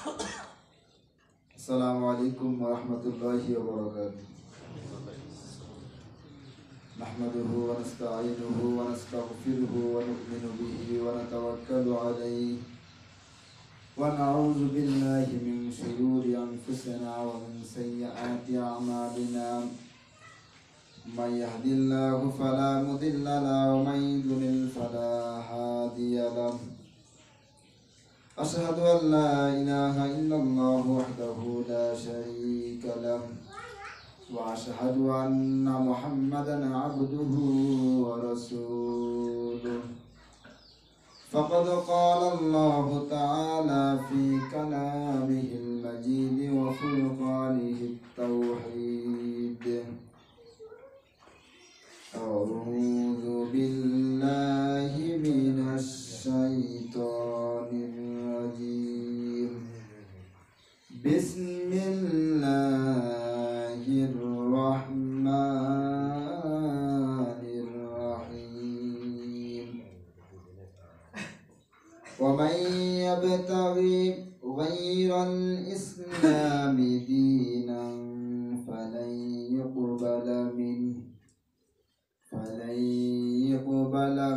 अस्सलामु अलैकुम व रहमतुल्लाहि व बरकातुहू। नहमदुहु व नस्तईनुहु व नस्तगफिरुहु व नु'मिनु बिही व नतवक्कलु अलैहि व नऊज़ु बिल्लाहि मिन शुरूरि अनफुसिना व मिन सय्यिआति अअमालिना। मन यहदिल्लाहु फला मुदिल्ल लहु व मन युद्लिल फला हादिय लहु। अशहदु अन ला इलाहा इल्लल्लाह वहदहु ला शरीका लहु व अशहदु अन्ना मुहम्मदन अब्दुहु व रसूलुहु। फ़क़द क़ाल अल्लाहु तआला फ़ी कलामिहिल मजीद व फ़ुरक़ानिहित तौहीद। अऊज़ु बिल्लाहि मिनश शैतानिर रजीम। बिस्मिल्लाहिर रहमानिर रहीम। वमन यब्तगि गैरल इस्लामि दीनन फलन युक़बल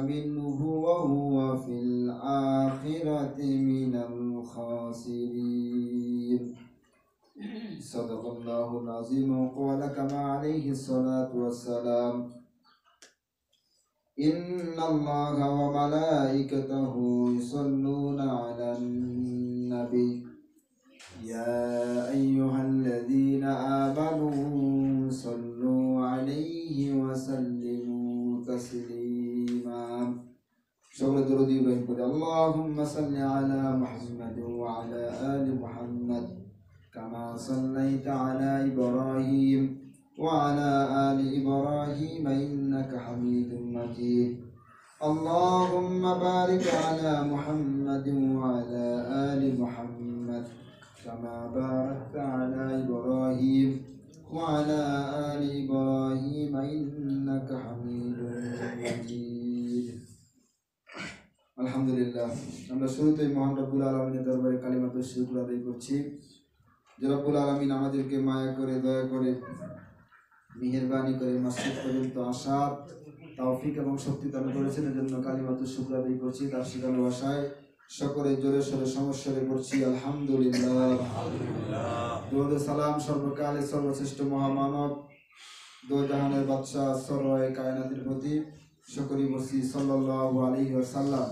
मिन्हु व हुवा फ़िल आख़िरति मिनल ख़ासिरीन। सदक़ल्लाहुल अज़ीम व क़ाल कमा अलैहि अस्सलातु वस्सलाम। इन्नल्लाहा व मलाइकतहु युसल्लूना अलन नबी या अय्युहल्लज़ीना आमनू सल्लू अलैहि व सल्लिमू तस्लीमा। সকলে দরুদ ইব্রাহিম পড়ে আল্লাহুম্মা সাল্লি আলা মুহাম্মাদ ওয়া আলা আলি মুহাম্মাদ কামা সাল্লাইতা আলা ইব্রাহিম ওয়া আলা আলি ইব্রাহিম ইন্নাকা হামিদুম মাজিদ। আল্লাহুম্মা বারিক আলা মুহাম্মাদ ওয়া আলা আলি মুহাম্মাদ কামা বারাকতা আলা ইব্রাহিম ওয়া আলা আলি ইব্রাহিম ইন্নাকা হামিদুম মাজিদ। আলহামদুলিল্লাহ, আমরা শুরুতেই মহান রব্বুল আলামিনের দরবারে কালিমাতুশ শুকর আদায় করছি। যে রব্বুল আলামিন আমাদেরকে মায়া করে, দয়া করে, মেহেরবানি করে মসজিদ পর্যন্ত আসার তৌফিক এবং শক্তি দান করেছেন, এজন্য কালিমাতুশ শুকর আদায় করছি। তার শিখানো ভাষায় সকলে জোরে সোরে সমস্বরে করছি আলহামদুলিল্লাহ। দরুদ সালাম সর্বকালে সর্বশ্রেষ্ঠ মহামানব দো জাহানের বাদশাহ সরওয়ারে কায়নাতের প্রতি সকলেই বলছি সাল্লাল্লাহু আলাইহি ওয়াসাল্লাম।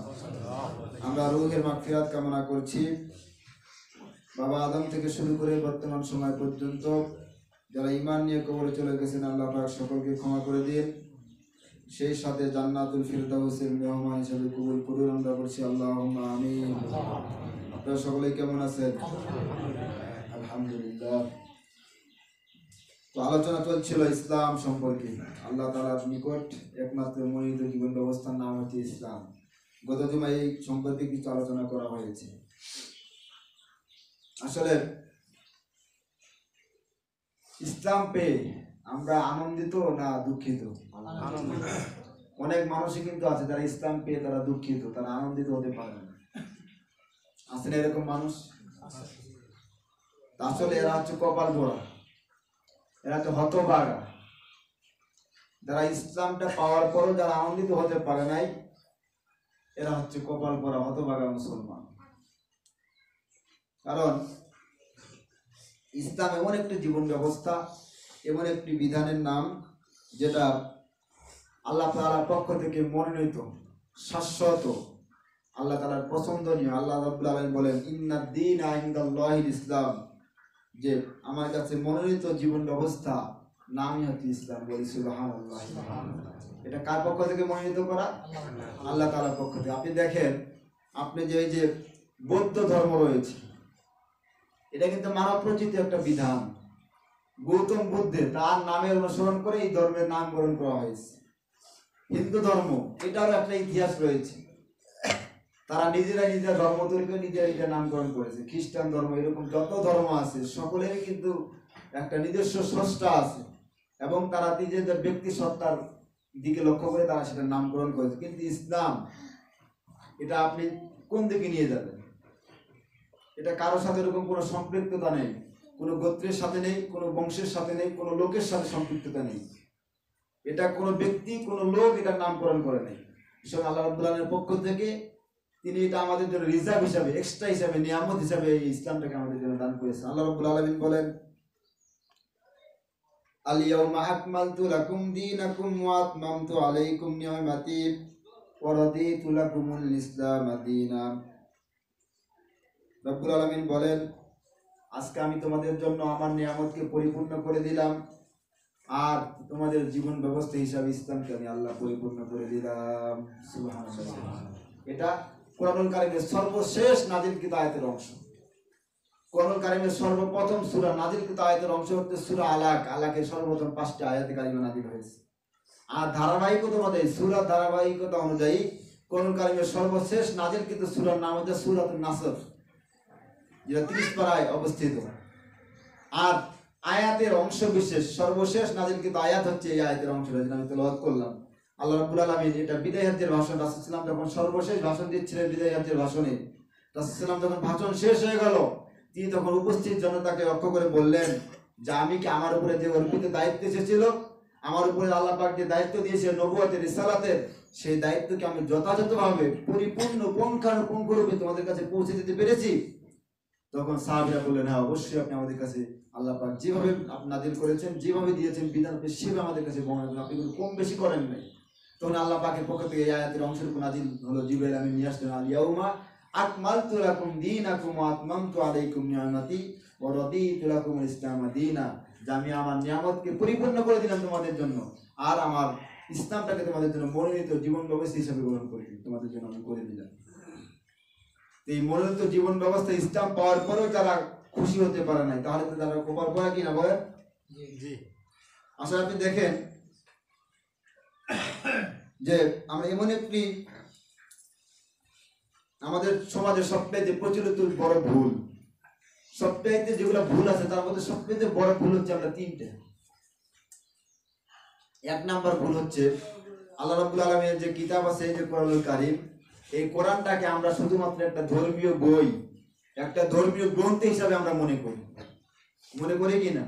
আমরা রূহের মাগফিরাত কামনা করছি। বাবা আদম থেকে শুরু করে বর্তমান সময় পর্যন্ত যারা ঈমান নিয়ে কবরে চলে গেছেন, আল্লাহ পাক সকলকে ক্ষমা করে দিন। সেই সাথে জান্নাতুল ফিরদাউসের মেহমান হিসেবে কবুল করুন, আমরা বলছি আল্লাহুম্মা আমিন। আপনারা সকলেই কেমন আছেন? আলহামদুলিল্লাহ। তো আলোচনা চলছিল ইসলাম সম্পর্কে। আল্লাহ তাআলার নিকট একমাত্র মনোনীত জীবন ব্যবস্থার নাম হচ্ছে ইসলাম। গত জুমায় এই সম্পর্কে কিছু আলোচনা করা হয়েছে। আসলে ইসলাম পেয়ে আমরা আনন্দিত না দুঃখিত? অনেক মানুষই কিন্তু আছে যারা ইসলাম পেয়ে তারা দুঃখিত, তারা আনন্দিত হতে পারে না। আছে না এরকম মানুষ? আসলে এরা হচ্ছে কপাল পোড়া, এরা তো হতভাগা। যারা ইসলামটা পাওয়ার পরও যারা আনন্দিত হতে পারে নাই, এরা হচ্ছে কপাল পোড়া, হতভাগা মুসলমান। কারণ ইসলাম এমন একটি জীবন ব্যবস্থা, এমন একটি বিধানের নাম যেটা আল্লাহ তাআলার পক্ষ থেকে মনোনীত, শাশ্বত, আল্লাহ তাআলার পছন্দনীয়। আল্লাহ রাব্বুল আলামিন বলেন ইন্নাদ দীনা ইনদাল্লাহিল ইসলাম, যে আমার কাছে মনোনীত জীবন ব্যবস্থা নামই হচ্ছে ইসলাম। বলি সুবহানাল্লাহ। এটা কার পক্ষ থেকে মনোনীত করা? আল্লাহ তাআলার পক্ষ থেকে। আপনি দেখেন, আপনি যে এই যে বৌদ্ধ ধর্ম রয়েছে, এটা কিন্তু মানব রচিত একটা বিধান। গৌতম বুদ্ধের তার নামের অনুসরণ করে এই ধর্মের নামকরণ করা হয়েছে। হিন্দু ধর্ম, এটারও একটা ইতিহাস রয়েছে। তারা নিজেরা ধর্ম তৈরি করে নিজেরা নামকরণ করেছে। খ্রিস্টান ধর্ম, এরকম যত ধর্ম আছে সকলেরই কিন্তু একটা নিজস্ব স্রষ্টা আছে এবং তারা নিজেদের ব্যক্তি সত্তার দিকে লক্ষ্য করে তারা সেটা নামকরণ করেছে। কিন্তু ইসলাম, এটা আপনি কোন দিকে নিয়ে যাবেন? এটা কারোর সাথে এরকম কোনো সম্পৃক্ততা নেই, কোনো গোত্রের সাথে নেই, কোনো বংশের সাথে নেই, কোনো লোকের সাথে সম্পৃক্ততা নেই। এটা কোনো ব্যক্তি, কোনো লোক এটার নামকরণ করে নাই। সুতরাং আল্লাহ রাব্বুল আলামিনের পক্ষ থেকে তিনি এটা আমাদের জন্য রিজার্ভ হিসাবে, এক্সট্রা হিসাবে, নিয়ামত হিসাবে এই ইসলামটাকে আমাদের জন্য দান করেছেন। আল্লাহ রাব্বুল আলামিন বলেন, আল ইয়াউমা আকমালতু লাকুম দীনাকুম ওয়া আতমামতু আলাইকুম নি'মাতি ওয়া রাদিতু লাকুমুল ইসলাম দীনা। রব্বুল আলামিন বলেন, আজকে আমি তোমাদের জন্য আমার নিয়ামতকে পরিপূর্ণ করে দিলাম, আর তোমাদের জীবন ব্যবস্থা হিসাবে ইসলামকে আমি আল্লাহ পরিপূর্ণ করে দিলাম। সুবহানাল্লাহ। এটা কোরআনুল কারীমের সর্বশেষ নাযিলকৃত আয়াতের অংশ। কোরআনুল কারীমের সর্বপ্রথম সূরা নাযিলকৃত আয়াতের অংশ হচ্ছে সূরা আলাক। আলাকের সর্বপ্রথম 5টি আয়াতে কারিমা নাযিল হয়েছে। আর ধারাবাহিকতা অনুযায়ী, সূরার ধারাবাহিকতা অনুযায়ী কোরআনুল কারীমের সর্বশেষ নাযিলকৃত সূরার নাম হচ্ছে সূরাতুন নাসর, যেটা 30 পারায় অবস্থিত। আর আয়াতের অংশ বিশেষ সর্বশেষ নাযিলকৃত আয়াত হচ্ছে এই আয়াতের অংশটা যেটা আমি তেলাওয়াত করলাম। আল্লাহ রাব্বুল আলামিন এটা বিদায় হজ্জের ভাষণ, রাসূল সাল্লাল্লাহু আলাইহি ওয়াসাল্লাম যখন সর্বশেষ ভাষণ দিচ্ছিলেন বিদায় হজ্জের ভাষণে, রাসূল সাল্লাল্লাহু আলাইহি ওয়াসাল্লাম যখন ভাষণ শেষ হয়ে গেল, তিনি তখন উপস্থিত জনতাকে লক্ষ্য করে বললেন যে আমি কি আমার উপরে যে অর্পিত দায়িত্ব এসেছিল, আমার উপরে আল্লাহ পাক যে দায়িত্ব দিয়েছে নবুয়তের, রিসালাতের, সেই দায়িত্বকে আমি যথাযথভাবে পরিপূর্ণ পুঙ্খানুপুঙ্খরূপে তোমাদের কাছে পৌঁছে দিতে পেরেছি? তখন সাহাবীরা বললেন, হ্যাঁ অবশ্যই আপনি আমাদের কাছে আল্লাহ পাক যেভাবে নাযিল করেছেন, যেভাবে দিয়েছেন বিধান, সেভাবে আমাদের কাছে বর্ণনা করেন, আপনি কম বেশি করেন নাই। তখন আল্লাহ পাকের পক্ষ থেকে এই আয়াতের অংশের উপর নাযিল হলো। জিবরাইল আমিন নিয়ে আসলেন, আল ইয়াউমা আকমালতু লাকুম দীনাকুম ওয়া আতমামতু আলাইকুম নি'মাতি ওয়া রাদিতু লাকুমুল ইসলাম দীনা। যে আমি আমার নিয়ামতকে পরিপূর্ণ করে দিলাম তোমাদের জন্য, আর আমার ইসলামটাকে তোমাদের জন্য মনোনীত জীবন ব্যবস্থা হিসেবে গ্রহণ করে তোমাদের জন্য আমি করে দিলাম। এই মনোনীত জীবন ব্যবস্থা ইসলাম পাওয়ার পরেও যারা খুশি হতে পারে নাই, তাহলে তো তারা কপাল পোড়া কিনা বলেন? জি। আসলে আপনি দেখেন যে আমরা এমন একটি, আমাদের সমাজে সবচেয়ে প্রচলিত বড় ভুল, সবচেয়ে যেগুলো ভুল আছে তার মধ্যে সবচেয়ে বড় ভুল হচ্ছে আমরা 3টে। 1 নাম্বার ভুল হচ্ছে আল্লাহ রাব্বুল আলামিনের যে কিতাব আছে, এই যে কোরআনুল কারীম, এই কোরআনটাকে আমরা শুধুমাত্র একটা ধর্মীয় বই, একটা ধর্মীয় গ্রন্থ হিসাবে আমরা মনে করি কি না?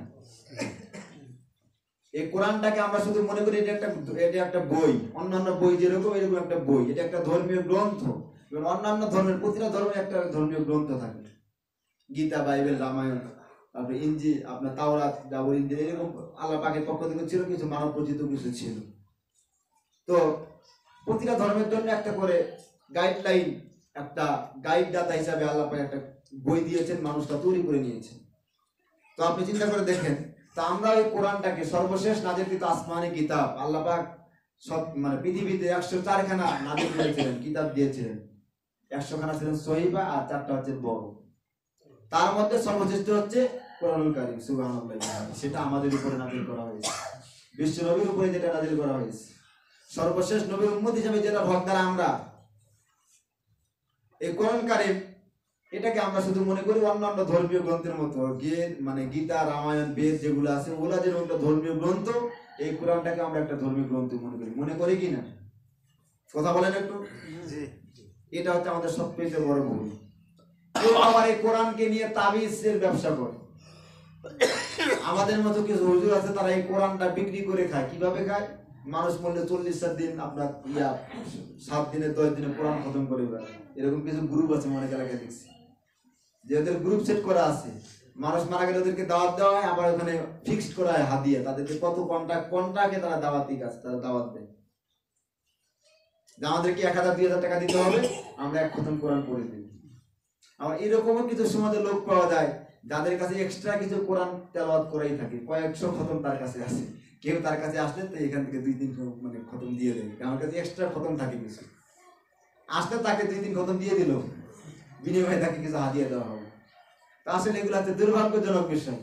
এই কোরআনটাকে আমরা শুধু মনে করি এটা একটা বই, অন্যান্য বই যেরকম এরকম একটা বই, এটা একটা ধর্মীয় গ্রন্থ। এবং অন্যান্য ধর্মের, প্রতিটা ধর্মের একটা ধর্মীয় গ্রন্থ থাকে, গীতা, বাইবেল, রামায়ণ, তারপরে ইনজিল, আপনার তাওরাত, জাবুর, ইনজিল, এরকম আল্লাহ পাকের পক্ষ থেকে ছিল, কিছু মানব রচিত কিছু ছিল। তো প্রতিটা ধর্মের জন্য একটা করে গাইডলাইন, একটা গাইড দাতা হিসাবে আল্লাহ পাক একটা বই দিয়েছেন, মানুষটা তৈরি করে নিয়েছেন। তো আপনি চিন্তা করে দেখেন, তা আমরা ওই কোরআনটাকে সর্বশেষ নাযিলকৃত আসমানি কিতাব, আল্লাহ পাক সব মানে পৃথিবীতে 104 খানা নাযিল করেছিলেন, কিতাব দিয়েছিলেন। 100 খানা ছিলেন সহিফা, আর 4টা হচ্ছে বড়। তার মধ্যে সর্বশ্রেষ্ঠ হচ্ছে কোরআনুল কারীম। সুবহানাল্লাহ। সেটা আমাদের উপরে নাযিল করা হয়েছে, বিশ্ব নবীর উপরে যেটা নাযিল করা হয়েছে, সর্বশেষ নবীর উম্মত হিসেবে যেটা হকদার আমরা। এই কোরআন কারীম এটাকে আমরা শুধু মনে করি অন্যান্য ধর্মীয় গ্রন্থের মতো, মানে গীতা, রামায়ণ, বেদ যেগুলো আছে ওগুলা যেরকম একটা ধর্মীয় গ্রন্থ, এই কোরআনটাকে আমরা একটা ধর্মীয় গ্রন্থ মনে করি কি না? কথা বলেন একটু। এটা হচ্ছে আমাদের সবচেয়ে বড় ভুল। কেউ আবার এই কোরআনকে নিয়ে তাবিজের ব্যবসা করে। আমাদের মতো কিছু হুজুর আছে, তারা এই কোরআনটা বিক্রি করে খায়। কিভাবে খায়? মানুষ মরলে 40 দিন, আপনার 7 দিনে 10 দিনে কোরআন খতম করে বেড়ায়। এরকম কিছু গ্রুপ আছে, অনেক এলাকায় দেখছি যে ওদের গ্রুপ সেট করা আছে। মানুষ মারা গেলে ওদেরকে দাওয়াত দেওয়া হয়, আবার ওখানে ফিক্সড করা হয় হাদিয়া, তাদেরকে কত কোনটাকে তারা দাওয়াতি কাজ, তারা দাওয়াত দেয় যে আমাদেরকে 1000-2000 টাকা দিতে হবে, আমরা 1 খতম কোরআন পড়ে দিই। আবার এরকমও কিছু সমাজে লোক পাওয়া যায় যাদের কাছে এক্সট্রা কিছু কোরআন তেলাওয়াত করাই থাকে, কয়েকশো খতম তার কাছে আছে। কেউ তার কাছে আসলে তো এখান থেকে 2-3 মানে খতম দিয়ে দেয়, আমার কাছে এক্সট্রা খতম থাকে কিছু, আসলে তাকে 2-3 খতম দিয়ে দিল, বিনিময়ে তাকে কিছু হাদিয়া দেওয়া হবে। তা আসলে এগুলো হচ্ছে দুর্ভাগ্যজনক বিষয়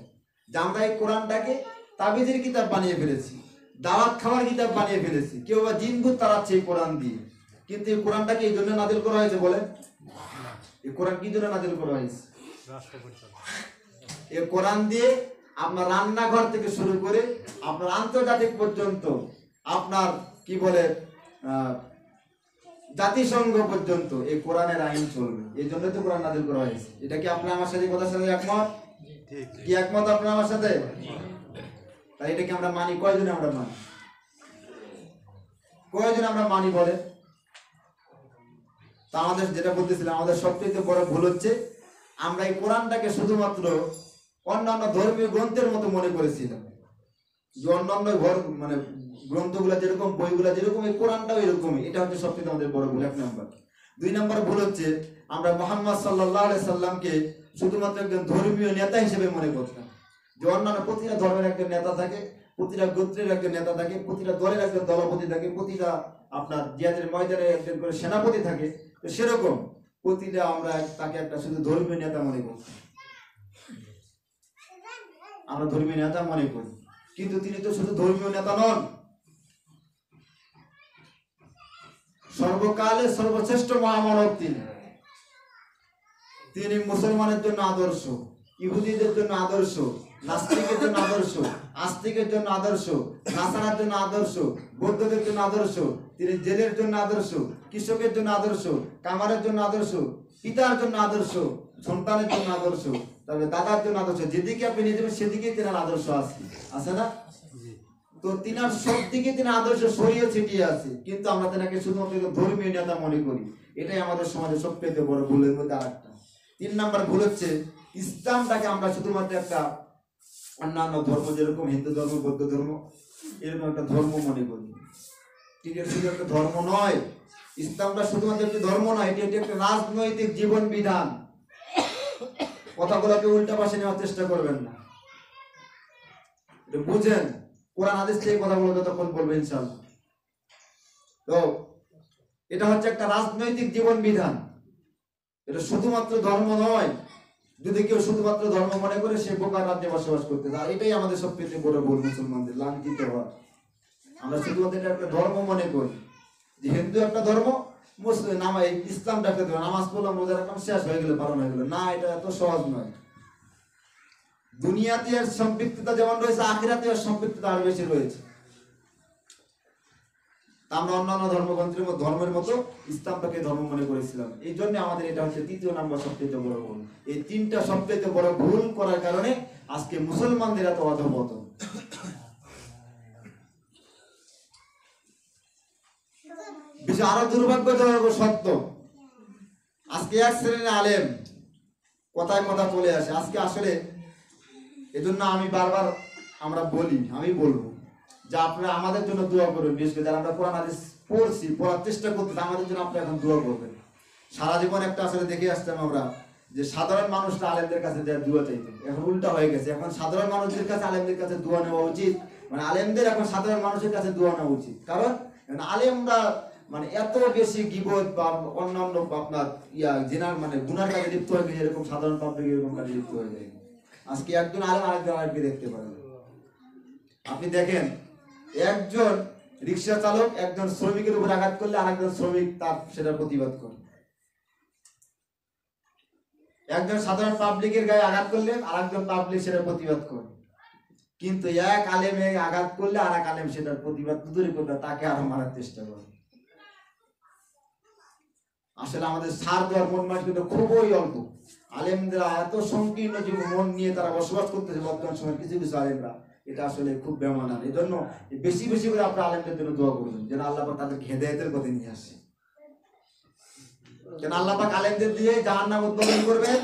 যে আমরা এই কোরআনটাকে তাবিজের কিতাব বানিয়ে ফেলেছি, দাওয়াত খাওয়ার কিতাব বানিয়ে ফেলেছি। কেউ বা জিনভূত তাড়াচ্ছে এই কোরআন দিয়ে। কিন্তু এই কোরআনটাকে এই জন্য নাযিল করা হয়েছে বলেন? এই কোরআন কি জন্য নাযিল করা হয়েছে? এই কোরআন দিয়ে আপনার রান্নাঘর থেকে শুরু করে আপনার আন্তর্জাতিক পর্যন্ত, আপনার কি বলে জাতিসংঘ পর্যন্ত এই কোরআনের আইন চলবে। এই জন্য তো কোরআন নাযিল করা হয়েছে। এটা কি আপনি আমার সাথে কথার সাথে একমত? কি একমত আপনি আমার সাথে? তাই এটা কি আমরা মানি? কয়জন আমরা মানি? কয়জন আমরা মানি বলে? তা আমাদের যেটা বলতেছিলাম, আমাদের সবচেয়ে বড় ভুল হচ্ছে আমরা এই কোরআনটাকে শুধুমাত্র অন্যান্য ধর্মীয় গ্রন্থের মতো মনে করেছিলাম। যে অন্যান্য মানে গ্রন্থগুলা যেরকম, বইগুলা যেরকম, এই কোরআনটাও এরকমই। এটা হচ্ছে সবচেয়ে আমাদের বড় ভুল, 1 নম্বর। 2 নম্বর ভুল হচ্ছে আমরা মুহাম্মদ সাল্লাল্লাহু আলাইহি সাল্লামকে শুধুমাত্র একজন ধর্মীয় নেতা হিসেবে মনে করতাম। যে অন্যান্য প্রতিটা ধর্মের একজন নেতা থাকে, প্রতিটা গোত্রের একজন নেতা থাকে, প্রতিটা দলের একজন দলপতি থাকে, প্রতিটা আপনার জিহাদের ময়দানে একজন করে সেনাপতি থাকে। তো সেরকম প্রতিটা আমরা তাকে একটা শুধু ধর্মীয় নেতা মনে করতাম। আমরা ধর্মীয় নেতা মনে করি, কিন্তু তিনি তো শুধু ধর্মীয় নেতা নন, সর্বকালের সর্বশ্রেষ্ঠ মহামানব তিনি। তিনি মুসলমানের জন্য আদর্শ, ইহুদিদের জন্য আদর্শ, নাস্তিকের জন্য আদর্শ, আস্তিকের জন্য আদর্শ, নাসারার জন্য আদর্শ, বৌদ্ধদের জন্য আদর্শ। তিনি জেলের জন্য আদর্শ, কৃষকের জন্য আদর্শ, কামারের জন্য আদর্শ, পিতার জন্য আদর্শ, সন্তানের জন্য আদর্শ, তবে দাদার জন্য আদর্শ। যেদিকে আপনি নিয়ে যাবেন সেদিকেই তেনার আদর্শ আছে না? তো তিনার সব দিকে তিনি আদর্শ ছড়িয়ে ছিটিয়ে আছে, কিন্তু আমরা তেনাকে শুধুমাত্র ধর্মীয় নেতা মনে করি। এটাই আমাদের সমাজে সবচেয়ে বড় ভুলের মধ্যে আরেকটা। 3 নম্বর ভুল হচ্ছে ইসলামটাকে আমরা শুধুমাত্র একটা অন্যান্য ধর্ম, যেরকম হিন্দু ধর্ম, বৌদ্ধ ধর্ম, এরকম একটা ধর্ম মনে করি। ঠিক আছে, শুধু একটা ধর্ম নয়। ইসলামটা শুধুমাত্র একটি ধর্ম নয়, এটি একটা রাজনৈতিক জীবন বিধান। কথাগুলোকে উল্টা পাশে নেওয়ার চেষ্টা করবেন না, বুঝেন। কোরআন হাদিস থেকে কথাগুলো তখন বলবেন ইনশাআল্লাহ। তো এটা হচ্ছে একটা রাজনৈতিক জীবন বিধান, এটা শুধুমাত্র ধর্ম নয়। যদি কেউ শুধুমাত্র ধর্ম মনে করে সে বোকার রাজ্যে বসবাস করতে চায়। এটাই আমাদের সবচেয়ে বড় ভুল মুসলমানদের, লাঞ্ছিত হওয়া। আমরা শুধুমাত্র এটা একটা ধর্ম মনে করি, যে হিন্দু একটা ধর্ম, মুসলিম ইসলামটা একটা ধর্ম, নামাজ পড়লাম, রোজা রাখলাম, শেষ হয়ে গেল, পালন হয়ে গেল। না, এটা এত সহজ নয়। দুনিয়াতে এর সম্পৃক্ততা যেমন রয়েছে, আখিরাতে এর সম্পৃক্ততা আরো বেশি রয়েছে। আমরা অন্যান্য ধর্মের মতো ইসলামটাকে ধর্ম মনে করেছিলাম। এই জন্য আমাদের এটা হচ্ছে 3য় নাম্বার সবচেয়ে বড় ভুল। এই 3টা সবচেয়ে বড় ভুল করার কারণে আজকে মুসলমানদের এত অধঃপতন। বিষয় আরো দুর্ভাগ্যজনক সত্য, আজকে এক শ্রেণীর আলেম কথায় কথা চলে আসে। আজকে আসলে এজন্য আমি বারবার আমি বলবো যে আপনারা আমাদের জন্য দোয়া করবেন। বিশেষ করে যারা আমরা কোরআন হাদিস পড়ার চেষ্টা করতেছি, আমাদের জন্য আপনারা এখন দোয়া করবেন। সারা জীবন একটা আসলে দেখে আসতাম আমরা যে সাধারণ মানুষরা আলেমদের কাছে দোয়া চাইতো, এখন উল্টা হয়ে গেছে। এখন সাধারণ মানুষদের কাছে আলেমদের কাছে দোয়া নেওয়া উচিত, মানে আলেমদের এখন সাধারণ মানুষের কাছে দোয়া নেওয়া উচিত। কারণ আলেমরা মানে এত বেশি গীবত বা অন্যান্য আপনার জেনার মানে গুনার কাজে লিপ্ত হয়ে গেছে, এরকম সাধারণ পাবলিক এরকম কাজে লিপ্ত হয়ে যায়। আজকে একজন আলেম আরেককে দেখতে পারেন। আপনি দেখেন, একজন রিক্সা চালক একজন শ্রমিকের উপর আঘাত করলে আরেকজন শ্রমিক তার সেটা প্রতিবাদ করে। একজন সাধারণ পাবলিকের গায়ে আঘাত করলে আরেকজন পাবলিক সেটা প্রতিবাদ করে। কিন্তু এক আলেমে আঘাত করলে আরেক আলেম সেটার প্রতিবাদ দূরে করবে, তাকে আরো মারার চেষ্টা করে। আসলে আমাদের সার দেওয়ার মন মানসিকতা খুবই অল্প। আলেমরা এত সংকীর্ণ জীবন মন নিয়ে তারা বসবাস করতেছে বর্তমান সময় কিছু কিছু আলেমরা, এটা আসলে খুব বেমানান। এই জন্য বেশি বেশি করে আপনারা আলেমদের জন্য দোয়া করবেন যেন আল্লাহ পাক তাদেরকে হেদায়েতের পথে নিয়ে আসে। যেন আল্লাহ পাক আলেমদের দিয়ে জাহান্নাম উদ্বোধন করবেন,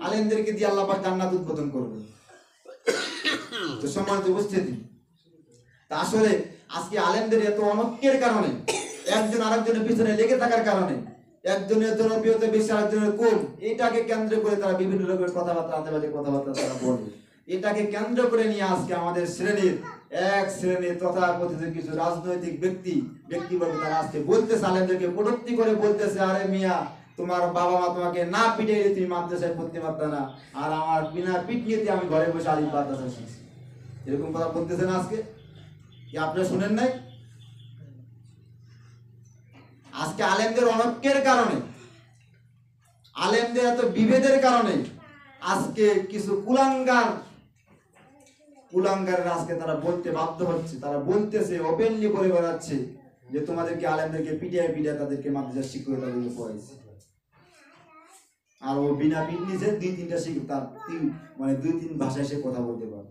আলেমদেরকে দিয়ে আল্লাহ পাক জান্নাত উদ্বোধন করবেন। তো সম্মানিত উপস্থিতি, তা আসলে আজকে আলেমদের এত অনৈক্যের কারণে, একজন আরেকজনের পিছনে লেগে থাকার কারণে, একজনের জনপ্রিয়তা বেশি আরেকজনের কম, এটাকে কেন্দ্র করে তারা বিভিন্ন রকমের কথাবার্তা, আতেবাদী কথাবার্তা তারা বলে। এটাকে কেন্দ্র করে নিয়ে আজকে আমাদের এক শ্রেণীর তথাকথিত কিছু রাজনৈতিক ব্যক্তিবর্গ তারা আজকে বলতেছে, আলেমদেরকে কটূক্তি করে বলতেছে, আরে মিয়া তোমার বাবা মা তোমাকে না পিটাইলে তুমি মাদ্রাসায় পড়তে পারত না, আর আমার বিনা পিট নিয়ে আমি ঘরে বসে আলিম মাদ্রাসা শিখছি। এরকম কথা বলতেছে না আজকে? কি আপনারা শুনেন নাই? আজকে আলেমদের অনৈক্যের কারণে, আলেমদের এত বিভেদের কারণে আজকে কিছু কুলাঙ্গার আজকে তারা বলতে বাধ্য হচ্ছে, তারা বলতেছে, ওপেনলি করে বেড়াচ্ছে যে তোমাদেরকে আলেমদেরকে পিটিয়ে পিটিয়ে তাদেরকে মাদ্রাসার শিক্ষক তাদেরকে পড়াইছে। আর ও বিনা পিট নিচে 2-3টা শিক্ষক তার মানে 2-3 ভাষায় সে কথা বলতে পারে।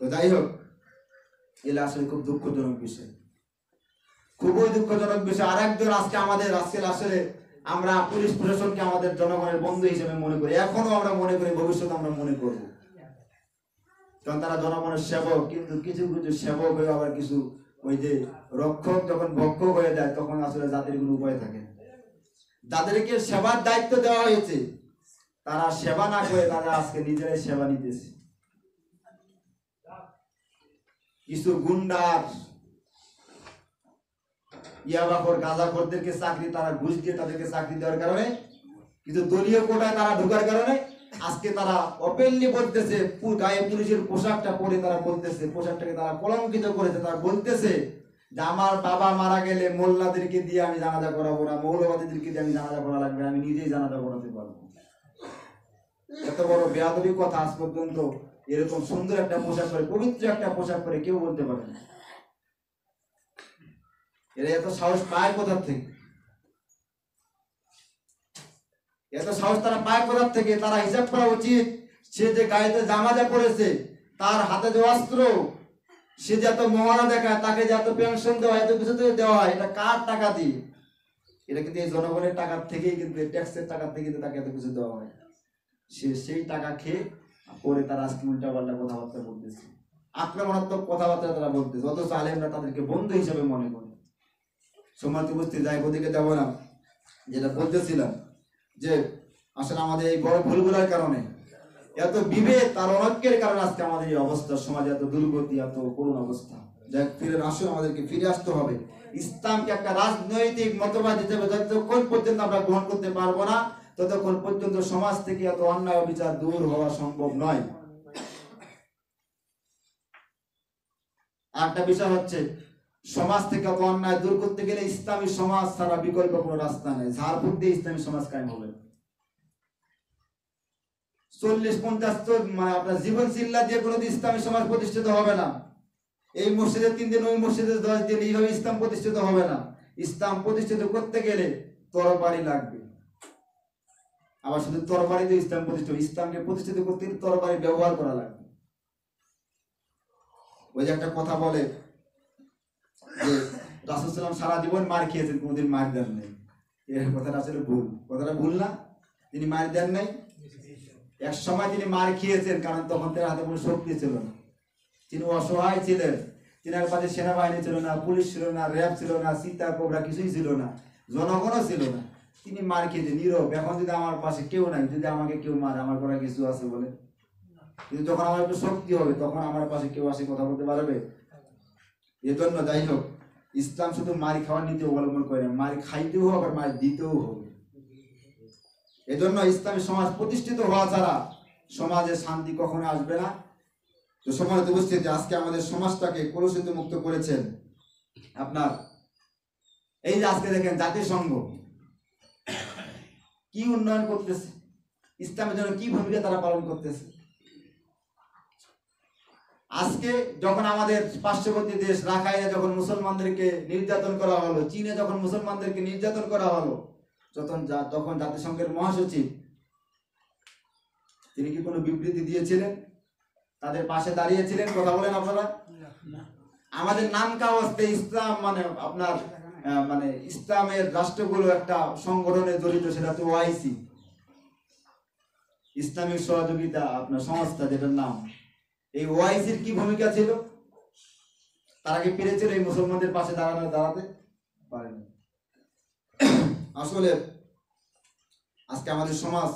তো যাই হোক, এগুলো আসলে খুব দুঃখজনক বিষয়, খুবই দুঃখজনক বিষয়। আর একজন আজকে আমাদের আসলে আমরা পুলিশ প্রশাসনকে আমাদের জনগণের বন্ধু হিসেবে মনে করি, এখনো আমরা মনে করি, ভবিষ্যতে আমরা মনে করব, কারণ তারা জনগণের সেবক। কিন্তু কিছু কিছু সেবক হয়ে আবার কিছু ওই যে রক্ষক যখন ভক্ষক হয়ে যায় তখন আসলে জাতির কোনো উপায় থাকে না। যাদেরকে সেবার দায়িত্ব দেওয়া হয়েছে তারা সেবা না করে তারা আজকে নিজেরাই সেবা নিতেছে। কিছু গুন্ডার ইয়াবাখোর গাঁজাখোরদেরকে চাকরি, তারা ঘুষ দিয়ে তাদেরকে চাকরি দেওয়ার কারণে, কিছু দলীয় কোটায় তারা ঢোকার কারণে আজকে তারা ওপেনলি বলতেছে, গায়ে পুলিশের পোশাকটা পরে তারা বলতেছে, পোশাকটাকে তারা কলঙ্কিত করেছে, তারা বলতেছে যে আমার বাবা মারা গেলে মোল্লাদেরকে দিয়ে আমি জানাজা করাবো না, মৌলবাদীদেরকে দিয়ে আমি জানাজা করা লাগবে, আমি নিজেই জানাজা করাতে পারবো। এত বড় বেয়াদবি কথা আজ পর্যন্ত এরকম সুন্দর একটা পোশাক পরে, পবিত্র একটা পোশাক পরে কেউ বলতে পারে না। এরা এত সাহস পায় কোথার থেকে? এত সাহস তারা পায় কোথার থেকে? তারা হিসাব করা উচিত, সে যে গায়েতে জামাজা পড়েছে, তার হাতে যে অস্ত্র, সে যে এত মহারা দেখায়, তাকে যে এত পেনশন দেওয়া, এত কিছু দেওয়া হয়, এটা কার টাকা দিয়ে? এটা কিন্তু এই জনগণের টাকার থেকেই, কিন্তু ট্যাক্সের টাকার থেকে কিন্তু তাকে এত কিছু দেওয়া হয়। সে সেই টাকা খেয়ে পরে তারা আজকে উল্টা পাল্টা কথাবার্তা বলতেছে, আক্রমণাত্মক কথাবার্তা তারা বলতেছে, অথচ আলেমরা তাদেরকে বন্ধু হিসেবে মনে করে। সম্মানিত উপস্থিতি, যাই ওদিকে যাবো না, যেটা বলতেছিলাম যে আসলে আমাদের এই বড় ভুলগুলোর কারণে, এত বিভেদ তার অনৈক্যের কারণে আজকে আমাদের এই অবস্থা, সমাজে এত দুর্গতি, এত করুণ অবস্থা। যাই ফিরে আসলে আমাদেরকে ফিরে আসতে হবে। ইসলামকে একটা রাজনৈতিক মতবাদ হিসেবে যতক্ষণ পর্যন্ত আমরা গ্রহণ করতে পারবো না, ততক্ষণ পর্যন্ত সমাজ থেকে এত অন্যায় বিচার দূর হওয়া সম্ভব নয়। একটা বিষয় হচ্ছে, সমাজ থেকে এত অন্যায় দূর করতে গেলে ইসলামী সমাজ ছাড়া বিকল্প কোনো রাস্তা নেই। ঝাড়ফুঁক দিয়ে ইসলামী সমাজ কায়েম হবে। 40-50 মানে আপনার জীবন চিল্লা দিয়ে কোনো ইসলামী সমাজ প্রতিষ্ঠিত হবে না। এই মসজিদে 3 দিন, ওই মসজিদে 10 দিন, এইভাবে ইসলাম প্রতিষ্ঠিত হবে না। ইসলাম প্রতিষ্ঠিত করতে গেলে তরবারি লাগবে। আবার শুধু তরবারি দিয়ে ইসলাম প্রতিষ্ঠিত, ইসলামকে প্রতিষ্ঠিত করতে গেলে তরবারি ব্যবহার করা লাগবে। ওই যে একটা কথা বলে যে রাসূল সাল্লাল্লাহু আলাইহি ওয়াসাল্লাম সারা জীবন মার খেয়েছেন, কোনোদিন মার দেন নাই। এই কথাটা আসলে ভুল। কথাটা ভুল না? তিনি মার দেন নাই। এক সময় তিনি মার খেয়েছেন, কারণ তখন তার হাতে কোনো শক্তি ছিল না, তিনি অসহায় ছিলেন। তিনার কাছে সেনাবাহিনী ছিল না, পুলিশ ছিল না, র্যাব ছিল না, সীতা কোবরা কিছুই ছিল না, জনগণও ছিল না। তিনি মার খেয়েছেন নীরব। এখন যদি আমার পাশে কেউ নাই, যদি আমাকে কেউ মারে, আমার করা কিছু আছে বলে? কিন্তু যখন আমার একটু শক্তি হবে, তখন আমার পাশে কেউ আসে কথা বলতে পারবে? এজন্য যাই হোক, ইসলাম শুধু মার খাওয়ার নীতি অবলম্বন করে না, মার খাইতেও হবে, আবার মার দিতেও হবে। এজন্য ইসলামী সমাজ প্রতিষ্ঠিত হওয়া ছাড়া সমাজে শান্তি কখনো আসবে না। তো সম্মানিত উপস্থিতি, আজকে আমাদের সমাজটাকে কলুষিত মুক্ত করেছেন আপনার এই যে আজকে দেখেন জাতিসংঘ কি উন্নয়ন করতেছে, ইসলামের জন্য কি ভূমিকা তারা পালন করতেছে। আজকে যখন আমাদের পার্শ্ববর্তী দেশ রাখাইনে যখন মুসলমানদেরকে নির্যাতন করা হলো, চীনে যখন মুসলমানদেরকে নির্যাতন করা হলো, তখন জাতিসংঘের মহাসচিব তিনি কি কোনো বিবৃতি দিয়েছিলেন? তাদের পাশে দাঁড়িয়েছিলেন? কথা বলেন আপনারা। আমাদের নাম কাওয়াজতে ইসলাম মানে আপনার মানে ইসলামের রাষ্ট্রগুলো একটা সংগঠনে জড়িত, সেটা তো ওআইসি, ইসলামিক সহযোগিতা আপনার সংস্থা যেটার নাম। এই ওআইসির কি ভূমিকা ছিল? তারা কি পেরেছিল এই মুসলমানদের পাশে দাঁড়াতে পারেনি। আসলে আজকে আমাদের সমাজ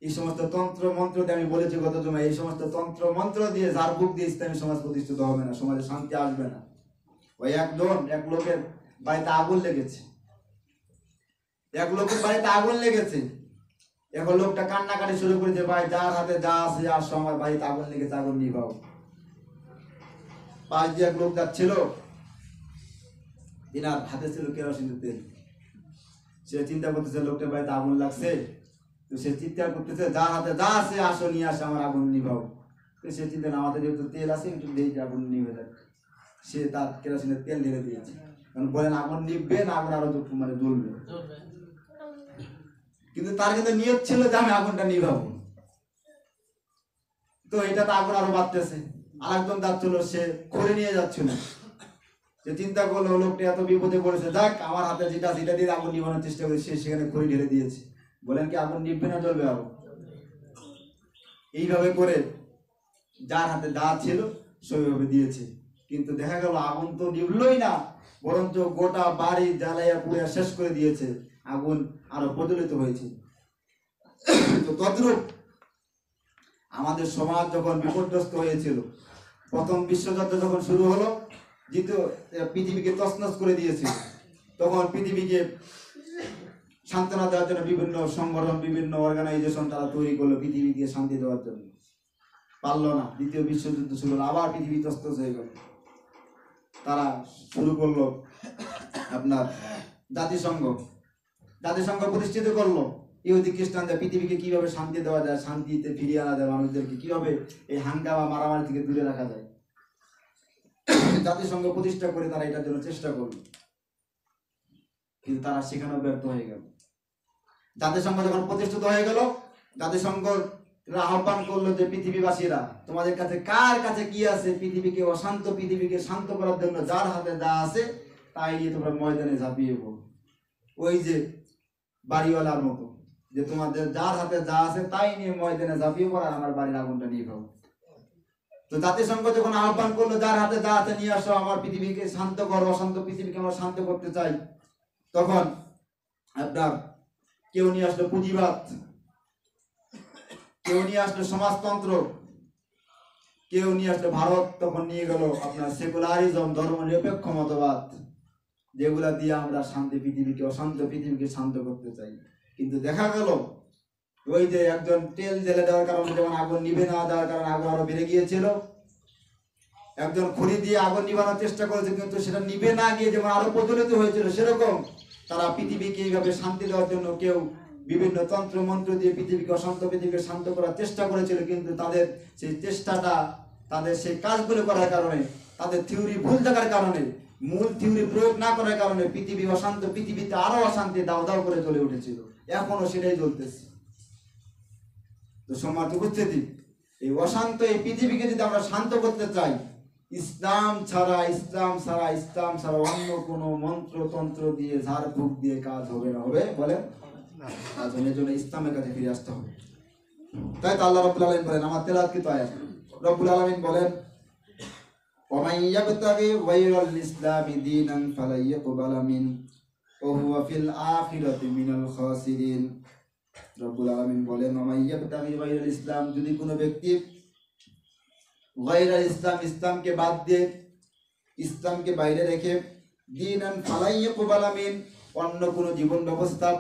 এই সমস্ত তন্ত্র মন্ত্র দিয়ে, আমি বলেছি গত জমায়, এই সমস্ত তন্ত্র মন্ত্র দিয়ে ঝাড়ফুঁক দিয়ে ইসলামী সমাজ প্রতিষ্ঠিত হবে না, সমাজে শান্তি আসবে না। ওই এক লোকের বাড়িতে আগুন লেগেছে, এক লোকের বাড়িতে আগুন লেগেছে, এখন লোকটা কান্নাকাটি শুরু করেছে, ভাই যার হাতে যা আছে আসো, আমার বাড়িতে আগুন লেগেছে, আগুন নিভাও। পাশ দিয়ে এক লোক যাচ্ছিল, তিনার হাতে ছিল কেরোসিনের তেল। সে চিন্তা করতেছে লোকটার বাড়িতে আগুন লাগছে, তো সে চিৎকার করতেছে, যার হাতে যা আছে আসো, নিয়ে আসে, আমার আগুন নিভাও। তো সে চিন্তা, আমাদের যেহেতু তেল আছে, একটু দেখি আগুন নিভে যাক। সে তার কেরোসিনের তেল ঢেলে দিয়েছে, কারণ বলেন আগুন নিববে না, আগুন আরো মানে জ্বলবে। কিন্তু তার কিন্তু নিয়ত ছিল যে আমি আগুনটা নিভাবো, তো এটা তো আগুন আরো বাড়তেছে। আরেকজন যাচ্ছিল, সে খড়ি নিয়ে যাচ্ছিল, যে চিন্তা করলো লোকটা এত বিপদে পড়েছে, যাক আমার হাতে যেটা সেটা দিয়ে আগুন নিভানোর চেষ্টা করে, সে সেখানে খড়ি ঢেলে দিয়েছে। বলেন কি আগুন নিববে না জ্বলবে আরো? এইভাবে করে যার হাতে যা ছিল সেইভাবে দিয়েছে, কিন্তু দেখা গেল আগুন তো নিভলই না, বরঞ্চ গোটা বাড়ি জ্বালাইয়া পুড়ে শেষ করে দিয়েছে, আগুন আরো প্রজ্বলিত হয়েছে। তো তদ্রূপ আমাদের সমাজ যখন বিপর্যস্ত হয়েছিল, প্রথম বিশ্বযুদ্ধ যখন শুরু হলো, দ্বিতীয় পৃথিবীকে তছনছ করে দিয়েছিল, তখন পৃথিবীকে সান্ত্বনা দেওয়ার জন্য বিভিন্ন সংগঠন, বিভিন্ন অর্গানাইজেশন তারা তৈরি করলো পৃথিবীকে শান্তি দেওয়ার জন্য। পারলো না, দ্বিতীয় বিশ্বযুদ্ধ শুরু হলো, আবার পৃথিবী তছনছ হয়ে গেল। তারা শুরু করলো আপনার জাতিসংঘ প্রতিষ্ঠিত করলো। ইহুদি খ্রিস্টানদের পৃথিবীকে কিভাবে শান্তি দেওয়া যায়, শান্তিতে ফিরিয়ে আনা যায়, মানুষদেরকে কিভাবে এই হাঙ্গামা মারামারি থেকে দূরে রাখা যায়, জাতিসংঘ প্রতিষ্ঠা করে তারা এটার জন্য চেষ্টা করলো, কিন্তু তারা সেখানেও ব্যর্থ হয়ে গেল। জাতিসংঘ যখন প্রতিষ্ঠিত হয়ে গেল, জাতিসংঘ আহ্বান করলো যে পৃথিবীবাসীরা, তোমাদের কাছে কার কাছে কি আছে, পৃথিবীকে অশান্ত পৃথিবীকে শান্ত করার জন্য যার হাতে যা আছে তাই নিয়ে তোমরা ময়দানে ঝাঁপিয়ে পড়ো। ওই যে বাড়িওয়ালার মতো, যে তোমাদের যার হাতে যা আছে তাই নিয়ে ময়দানে ঝাঁপিয়ে পড়ো, আর আমার বাড়ির আগুনটা নিয়ে খাও। তো জাতিসংঘ যখন আহ্বান করলো যার হাতে যা আছে নিয়ে আসো, আমার পৃথিবীকে শান্ত করো, অশান্ত পৃথিবীকে আমরা শান্ত করতে চাই, তখন আপনার কেউ নিয়ে আসলো পুঁজিবাদ, কেউ নিয়ে আসলো সমাজতন্ত্র, কেউ নিয়ে আসলো ভারত তখন নিয়ে গেল আপনার সেকুলারিজম, ধর্ম নিরপেক্ষ মতবাদ, যেগুলা দিয়ে আমরা শান্তি পৃথিবীকে অশান্ত পৃথিবীকে শান্ত করতে চাই। কিন্তু দেখা গেল ওই যে একজন তেল জ্বেলে দেওয়ার কারণে যেমন আগুন নিভে না দেওয়ার কারণে আগুন আরো বেড়ে গিয়েছিল, একজন খড়ি দিয়ে আগুন নিভানোর চেষ্টা করেছে, কিন্তু সেটা নিভে না গিয়ে যেমন আরো প্রজ্বলিত হয়েছিল, সেরকম তারা পৃথিবীকে এইভাবে শান্তি দেওয়ার জন্য কেউ বিভিন্ন তন্ত্র মন্ত্র দিয়ে পৃথিবীকে অশান্ত পৃথিবীকে শান্ত করার চেষ্টা করেছিল, কিন্তু তাদের সেই চেষ্টাটা, তাদের সেই কাজগুলো করার কারণে, তাদের থিওরি ভুল থাকার কারণে, মূল থিওরি প্রয়োগ না করার কারণে পৃথিবী অশান্ত, পৃথিবীতে আরো অশান্তি দাও দাও করে চলে উঠেছিল, এখনো সেটাই চলতেছে। তো সম্মানিত উপস্থিতি, এই অশান্ত এই পৃথিবীকে যদি আমরা শান্ত করতে চাই, ইসলাম ছাড়া অন্য কোনো মন্ত্র তন্ত্র দিয়ে ঝাড়ফুঁক দিয়ে কাজ হবে না। হবে বলেন? এর জন্য ইসলামের কাছে ফিরে আসতে হবে। তাই তো আল্লাহ রাব্বুল আলামিন বলেন, আমার তেলাওয়াতকৃত আয়াত, রব্বুল আলামিন বলেন, ওয়ামান ইয়াবতাগি গায়রাল ইসলামি দীনান ফালা ইয়াকবালা মিন ওয়া হুয়া ফিল আখিরাতি মিনাল খাসিরিন। রব্বুল আলামিন বলেন, ওয়ামান ইয়াবতাগি গায়রাল ইসলাম, যদি কোনো ব্যক্তি গায়রাল ইসলাম, ইসলামকে বাদ দিয়ে, ইসলামকে বাইরে রেখে, দীনান ফালা ইয়াকবালা মিন, অন্য কোনো জীবন ব্যবস্থা,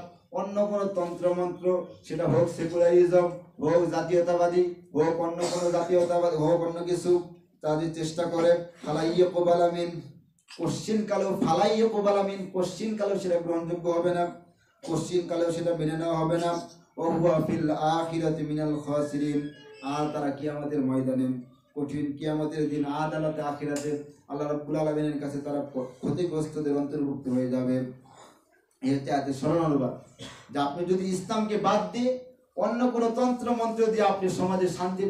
অন্য কোনো তন্ত্রমন্ত্র, সেটা হোক সেকুলারিজম, হোক জাতীয়তাবাদী, হোক অন্য কোনো জাতীয়তাবাদী, হোক অন্য কিছু, তাদের চেষ্টা করে, ফালাইয়া কোবালামিন, কোশ্চিন কালেও সেটা গ্রহণযোগ্য হবে না, কোশ্চিন কালেও সেটা মেনে নেওয়া হবে না। ওয়া হুয়া ফিল আখিরাতি মিনাল খাসিরিন, আর তারা কিয়ামতের ময়দানে, কঠিন কিয়ামতের দিন, আদালতে আখিরাতে আল্লাহ রাব্বুল আলামিনের কাছে তারা ক্ষতিগ্রস্তদের অন্তর্ভুক্ত হয়ে যাবে। এতে স্মরণ অনুবাদ যে আপনি যদি ইসলামকে বাদ দিয়ে অন্য কোনো তন্ত্র মন্ত্র দিয়ে আপনি সমাজে শান্তি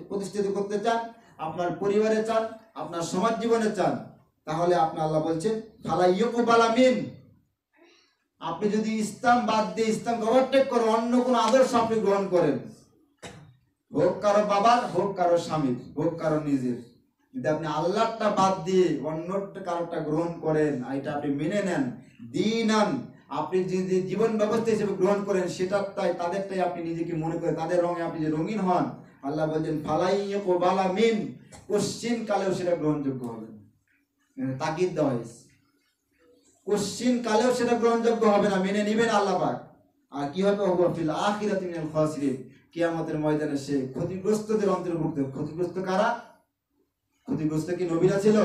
প্রতিষ্ঠিত করতে চান, আপনার পরিবারে চান, আপনার সমাজ জীবনে চান, তাহলে আপনি আল্লাহ বলছেন ফালা ইয়াকবালা মিন, আপনি যদি ইসলাম বাদ দিয়ে ইসলামকে ওভারটেক করে অন্য কোনো আদর্শ আপনি গ্রহণ করেন, হোক কারো বাবার, হোক কারো স্বামীর, হোক কারো নিজের, যদি আপনি আল্লাহটা বাদ দিয়ে অন্য কারোটা গ্রহণ করেন, এটা আপনি মেনে নেন, দীনান, আপনি যদি জীবন ব্যবস্থা হিসেবে গ্রহণ করেন, সেটা তাই তাদেরটাই আপনি নিজেকে মনে করেন, তাদের রঙে আপনি যে রঙিন হন, আল্লাহ বলছেন ফালাই ইয়াকবালা মিন, কোশ্চিন কালেও সেটা গ্রহণযোগ্য হবে না। তাকিদ দেওয়া হয়েছে, কোশ্চিন কালেও সেটা গ্রহণযোগ্য হবে না, মেনে নিবেন আল্লাহ পাক। আর কি হবে? ওয়া ফিল আখিরাতি মিনাল খাসিরিন, কিয়ামতের ময়দানে সে ক্ষতিগ্রস্তদের অন্তর্ভুক্ত। ক্ষতিগ্রস্ত কারা? ক্ষতিগ্রস্ত কি নবীরা ছিল?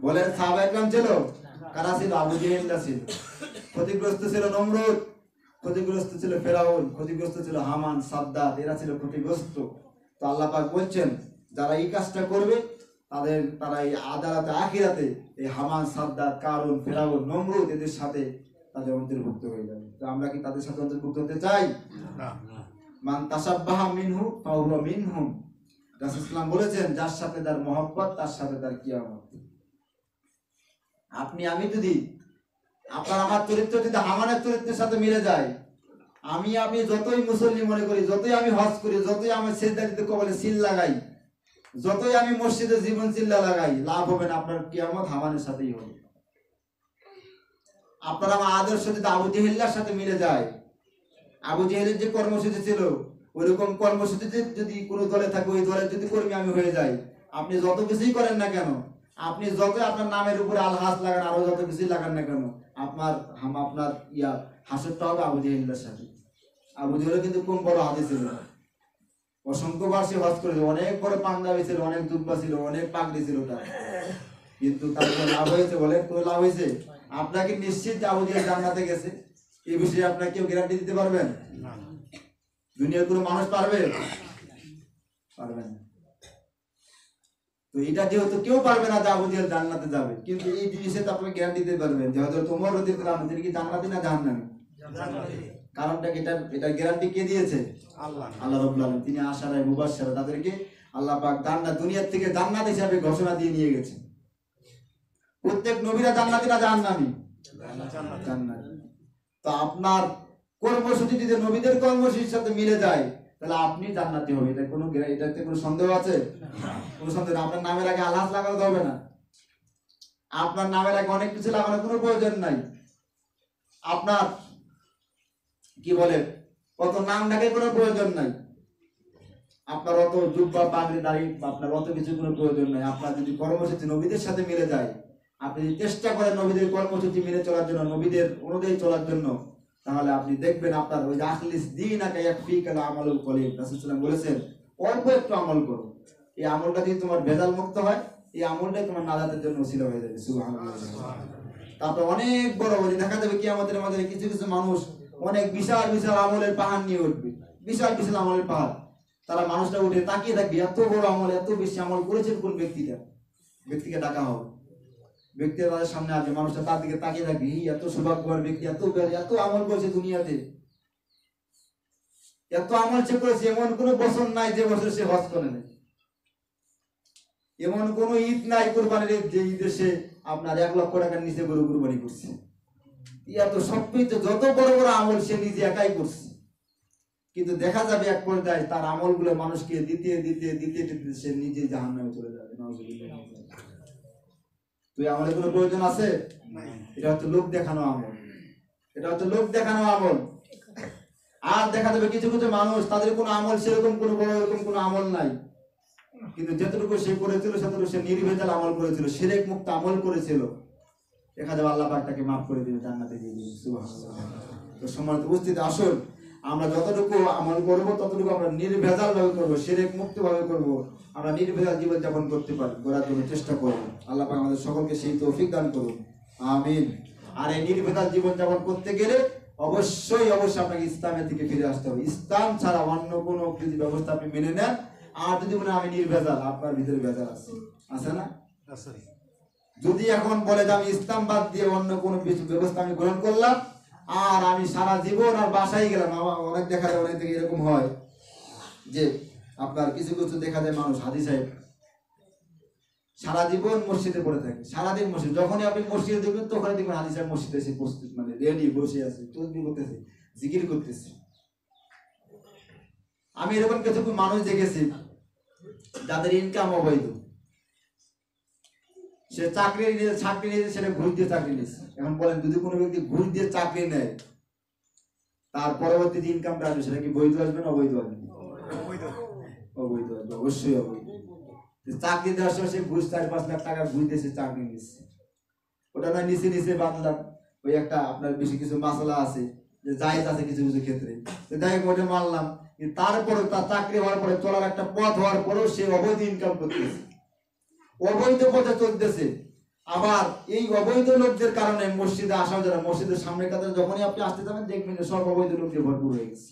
বলেন সাহাবায়ে কেরাম ছিল? কারা ছিল? আবু জেহেলরা ছিল। ক্ষতিগ্রস্ত ছিল নমরুদ, ক্ষতিগ্রস্ত ছিল ফেরাউন, ক্ষতিগ্রস্ত ছিল হামান, সাদ্দাত, এরা ছিল ক্ষতিগ্রস্ত। তো আল্লাহ পাক বলছেন যারা এই কাজটা করবে তারা এই আদালতে আখিরাতে এই হামান, সাদ্দাত, কারুন, ফেরাউন, নমরুদ এদের সাথে তাদের অন্তর্ভুক্ত হয়ে যাবে। তো আমরা কি তাদের সাথে অন্তর্ভুক্ত হতে চাই? মান তাসাব্বাহা মিনহু ফাহুয়া মিনহুম। রাসূল সাল্লাল্লাহু আলাইহি ওয়াসাল্লাম বলেছেন, যার সাথে তার মহব্বত তার সাথে তার কিয়ামত। আপনি আমি যদি আমার চরিত্র যদি হামানের চরিত্রের সাথে মিলে যায়, আমি যতই মুসল্লি মনে করি, যতই আমি হজ করি, যতই আমি সিজদা দিতে কবলে সিল লাগাই, যতই আমি মসজিদে জীবন চিল্লা লাগাই, লাভ হবে না। আপনার কিয়ামত হামানের সাথেই হবে। আপনার আমার আদর্শ যদি আবু জেহেলের সাথে মিলে যায়, আবু জেহেলের যে কর্মসূচি ছিল ওইরকম কর্মসূচিতে যদি কোনো দলে থাকে, ওই দলের যদি কর্মী আমি হয়ে যাই, আপনি যত কিছুই করেন না কেন, আপনি যত আপনার নামের উপরে আলহাস লাগান, আরো যত কিছুই লাগান না কেন, আপনার হাসরটা হবে আবু জেহেলের সাথে। আবু জেহেল কিন্তু কোন বড় হাদি ছিল, অসংখ্যবার সে হজ করেছে, অনেক বড় পাঞ্জাবি ছিল, অনেক দুব্বা ছিল, অনেক পাগড়ি ছিল তার, কিন্তু তার লাভ হয়েছে বলে কোনো লাভ হয়েছে? আপনাকে নিশ্চিত আবু জেহেল জান্নাতে গেছে এই বিষয়ে আপনাকে কেউ গ্যারান্টি দিতে পারবেন? দুনিয়ার কোনো মানুষ পারবে? পারবে না। তো এটা যেহেতু কেউ পারবে না যে আবু জেহেল জান্নাতে যাবে, কিন্তু এই জিনিসে তো আপনি গ্যারান্টি দিতে পারবেন যে হযরত ওমর রাদিয়াল্লাহু আনহু তিনি কি জান্নাতি না জাহান্নামী? জান্নাতি। কারণটা কি? এটা গ্যারান্টি কে দিয়েছে? আল্লাহ রাব্বুল আলামিন। তিনি আশারায়ে মুবাশশারা, তাদেরকে আল্লাহ পাক জান্নাত, দুনিয়া থেকে জান্নাত হিসাবে ঘোষণা দিয়ে নিয়ে গেছেন। প্রত্যেক নবীরা জান্নাতি না জাহান্নামী? জান্নাতি। তো আপনার কর্মসূচি যদি নবীদের কর্মসূচির সাথে মিলে যায়, তাহলে আপনি জান্নাতি হবে। এটাতে কোনো সন্দেহ আছে? কোনো সন্দেহ না। আপনার নামের আগে আলহাজ লাগাতে হবে না, আপনার নামের আগে অনেক কিছু লাগানোর কোনো প্রয়োজন নাই। আপনার কি বলে অত নাম ডাকে কোনো প্রয়োজন নাই, আপনার অত জুব্বা পাগড়ি দাড়ি আপনার অত কিছু কোনো প্রয়োজন নাই। আপনার যদি কর্মসূচি নবীদের সাথে মিলে যায়, আপনি যদি চেষ্টা করেন নবীদের কর্মসূচি মেনে চলার জন্য, নবীদের অনুযায়ী চলার জন্য, তাহলে আপনি দেখবেন আপনার ওই আখলিস দীনাকা ইয়াকফিকাল আমালুল কলিল। রাসূল সাল্লাল্লাহু আলাইহি ওয়াসাল্লাম বলেছেন, অল্প একটু আমল করো, এই আমলটা যদি তোমার ভেজাল মুক্ত হয়, এই আমলটাই তোমার নাজাতের জন্য ওসিলা হয়ে যাবে। সুবহানাল্লাহ। তারপর অনেক বড় বড় দেখা যাবে কিয়ামতের মাঝে কিছু কিছু মানুষ অনেক বিশাল বিশাল আমলের পাহাড় নিয়ে উঠবে, বিশাল বিশাল আমলের পাহাড়। তারা মানুষটা উঠে তাকিয়ে থাকবে, এত বড় আমল, এত বেশি আমল করেছেন কোন ব্যক্তিকে ডাকা হবে। ব্যক্তি তাদের সামনে আসবে, মানুষটা তার দিকে তাকিয়ে থাকবে, এত সৌভাগ্যবান ব্যক্তি, এত আমল করেছে দুনিয়াতে, এত আমল সে করেছে, এমন কোন বছর নাই যে বছর সে হজ করে নেই, এমন কোন ঈদ নাই কুরবানির ঈদ যে ঈদে সে আপনার 1 লক্ষ টাকার নিচে গরু কুরবানি করছে। এত সবকিছু যত বড় বড় আমল সে নিজে একাই করছে, কিন্তু দেখা যাবে এক পর্যায়ে তার আমলগুলো মানুষকে দিতে দিতে দিতে দিতে সে নিজে জাহান্নামে চলে যাবে। নাউযুবিল্লাহ। তো আমাদের কোনো প্রয়োজন আছে? এটা হচ্ছে লোক দেখানো আমল, এটা হচ্ছে লোক দেখানো আমল। আর দেখা যাবে কিছু কিছু মানুষ তাদের কোনো আমল সেরকম কোনো বড় এরকম কোনো আমল নাই, কিন্তু যতটুকু সে করেছিল সেতটুকু সে নির্ভেজাল আমল করেছিল, শিরক মুক্ত আমল করেছিল। দেখা যাবে আল্লাহ পাক তাকে মাফ করে দিবে, জান্নাতে দিয়ে দিবে। সুবহানাল্লাহ। তো সম্মানিত উপস্থিতি, আসুন আমরা যতটুকু আমল করব ততটুকু আমরা নির্ভেজাল ভাবে করব, শিরক মুক্ত ভাবে করব, আমরা নির্ভেজাল জীবন যাপন করতে পারি, করার জন্য চেষ্টা করব। আল্লাহ পাক আমাদের সকলকে সেই তৌফিক দান করুন, আমিন। আর এই নির্ভেজাল জীবন যাপন করতে গেলে অবশ্যই আপনাকে ইসলামের দিকে ফিরে আসতে হবে। ইসলাম ছাড়া অন্য কোনো যদি ব্যবস্থা আপনি মেনে নেন, আর যদি বলেন আমি নির্ভেজাল, আপনার ভিতরে ভেজাল আছে না? যদি এখন বলে যে আমি ইসলাম বাদ দিয়ে অন্য কোনো ব্যবস্থা আমি গ্রহণ করলাম, আর আমি সারা জীবন আর বাসায় গেলাম, অনেক দেখা যায়, অনেক থেকে এরকম হয় যে আপনার কিছু কিছু দেখা যায় মানুষ হাজি সাহেব সারা জীবন মসজিদে পড়ে থাকে, সারাদিন মসজিদ, যখনই আপনি মসজিদে দেখবেন তখনই দেখবেন হাজি সাহেব মসজিদে এসে প্রস্তুত, মানে রেডি বসে আছে, তসবিহ করতেছে, জিকির করতেছে। আমি এরকম কিছু মানুষ দেখেছি যাদের ইনকাম অবৈধ, সে চাকরি নিয়েছে, সেটা ঘুষ দিয়ে চাকরি নিয়েছে। এখন বলেন, যদি কোনো ব্যক্তি ঘুষ দিয়ে চাকরি নেয়, তার পরবর্তী যে ইনকামটা আসবে সেটা কি বৈধ আসবে না অবৈধ আসবে? অবৈধ আসবে, অবশ্যই অবৈধ। চাকরি দেওয়ার সময় সে ঘুষ 4-5 লাখ টাকা ঘুষ দিয়েছে, চাকরি নিচ্ছে, ওটা নয় নিচে বাঁধলাম, ওই একটা আপনার বেশি কিছু মশলা আছে যে জায়েজ আছে কিছু কিছু ক্ষেত্রে, যাই হোক ওটা মানলাম। তারপরে তার চাকরি হওয়ার পরে চলার একটা পথ হওয়ার পরেও সে অবৈধ ইনকাম করতেছে, অবৈধ পথে চলতেছে। আবার এই অবৈধ লোকদের কারণে মসজিদে আসা যারা, মসজিদের সামনে কাতারে যখনই আপনি আসতে যাবেন দেখবেন যে সব অবৈধ লোক দিয়ে ভরপুর হয়ে গেছে।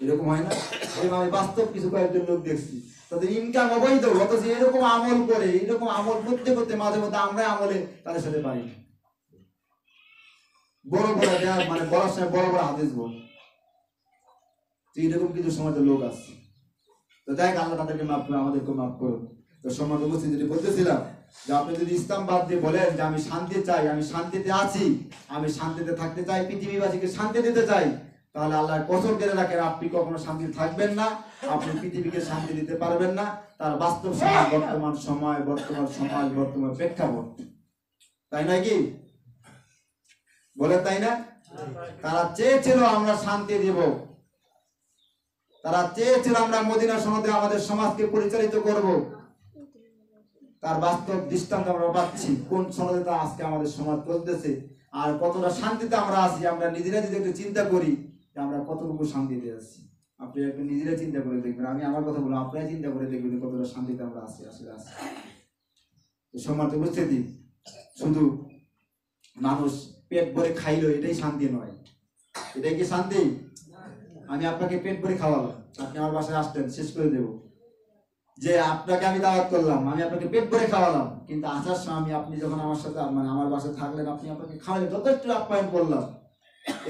এরকম হয় না? আমি বাস্তব কিছু কয়েকজন লোক দেখছি, তাদের ইনকাম অবৈধ, অথচ এরকম আমল করে, এরকম আমল করতে করতে মাঝে মধ্যে আমরা আমলে তাদের সাথে পারি না। বড় বড় মানে বলার সময় বড় বড় হাদিস বল, এরকম কিছু সমাজের লোক আছে। তো দেখ আল্লাহ তাদেরকে মাফ করে, আমাদেরকে মাফ করুন। তো সমাজ উপস্থিত যেটি বলতেছিলাম যে আপনি যদি ইসলাম বাদ দিয়ে বলেন যে আমি শান্তি চাই, আমি শান্তিতে আছি, আমি শান্তিতে থাকতে চাই, পৃথিবীবাসীকে শান্তি দিতে চাই, তাহলে আল্লাহ কসম করে রাখেন আপনি কখনো শান্তি থাকবেন না, আপনি পৃথিবীকে শান্তি দিতে পারবেন না। তার বাস্তব সমাজ, বর্তমান সময়, বর্তমান সমাজ, বর্তমান প্রেক্ষাপট, তাই নয় কি? বলে তাই না? তারা চেয়েছিল আমরা শান্তি দিব, তারা চেয়েছিল আমরা মদিনা সনদে আমাদের সমাজকে পরিচালিত করব। তার বাস্তব দৃষ্টান্ত আমরা পাচ্ছি কোন সনদে তা আজকে আমাদের সমাজ চলতেছে, আর কতটা শান্তিতে আমরা আছি। আমরা নিজেরা যদি একটু চিন্তা করি যে আমরা কতটুকু শান্তিতে আছি, আপনি একটু নিজেরা চিন্তা করে দেখবেন। আমি আমার কথা বলবো, আপনারা চিন্তা করে দেখবেন যে কতটা শান্তিতে আমরা আছি আসলে আছি। সমাজ উপস্থিতি শুধু মানুষ পেট ভরে খাইলো এটাই শান্তি নয়। এটাই কি শান্তি? আমি আপনাকে পেট ভরে খাওয়ালাম, আপনি আমার বাসায় আসলেন, শেষ করে দেব। যে আপনাকে আমি দাওয়াত করলাম, আমি আপনাকে পেট ভরে খাওয়ালাম, কিন্তু আসার সময় আপনি যখন আমার সাথে মানে আমার বাসায় থাকলেন, আপনি আপনাকে খাওয়ালেন, যথেষ্ট আপ্যায়ন করলাম,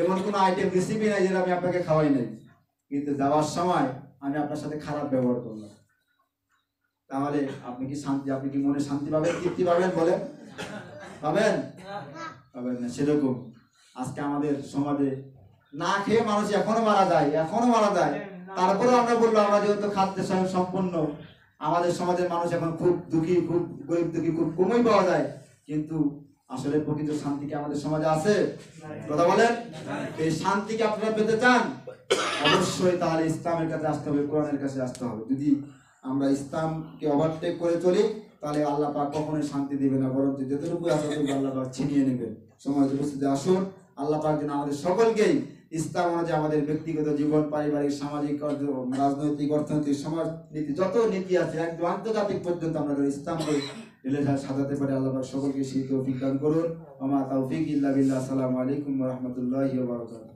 এমন কোনো আইটেম রেসিপি নাই যেটা আমি আপনাকে খাওয়াই নাই, কিন্তু যাওয়ার সময় আমি আপনার সাথে খারাপ ব্যবহার করলাম। তাহলে আপনি কি শান্তি, আপনি কি মনে শান্তি পাবেন, তৃপ্তি পাবেন? বলেন পাবেন? পাবেন না। সেরকম আজকে আমাদের সমাজে না খেয়ে মানুষ এখনো মারা যায়, এখনো মারা যায়। তারপরেও আমরা বলবো আমরা যেহেতু খাদ্য স্বয়ং সম্পন্ন, আমাদের সমাজের মানুষ এখন খুব দুঃখী, খুব গরিব দুঃখী, খুব কমই পাওয়া যায়, কিন্তু আসলে প্রকৃত শান্তি কি আমাদের সমাজে আছে? কথা বলেন। এই শান্তিকে আপনারা পেতে চান, অবশ্যই তাহলে ইসলামের কাছে আসতে হবে, কোরআনের কাছে আসতে হবে। যদি আমরা ইসলামকে ওভারটেক করে চলি, তাহলে আল্লাহ পাক কখনোই শান্তি দিবে না, বরং যতটুকু আছে আল্লাহ পাক ছিনিয়ে নেবেন। সমাজ উপস্থিতি আসুন, আল্লাহ পাক যেন আমাদের সকলকেই ইসলাম অনুযায়ী আমাদের ব্যক্তিগত জীবন, পারিবারিক, সামাজিক, রাজনৈতিক, অর্থনৈতিক, সমাজ নীতি, যত নীতি আছে একদম আন্তর্জাতিক পর্যন্ত আমরা ইসলামকে সাজাতে পারি। আল্লাহ পাক সকলকে সেই তৌফিক দান করুন। ওয়া মা তাওফীক ইল্লা বিল্লাহ। আসসালামু আলাইকুম ওয়া রাহমাতুল্লাহি ওয়া বারাকাতুহু।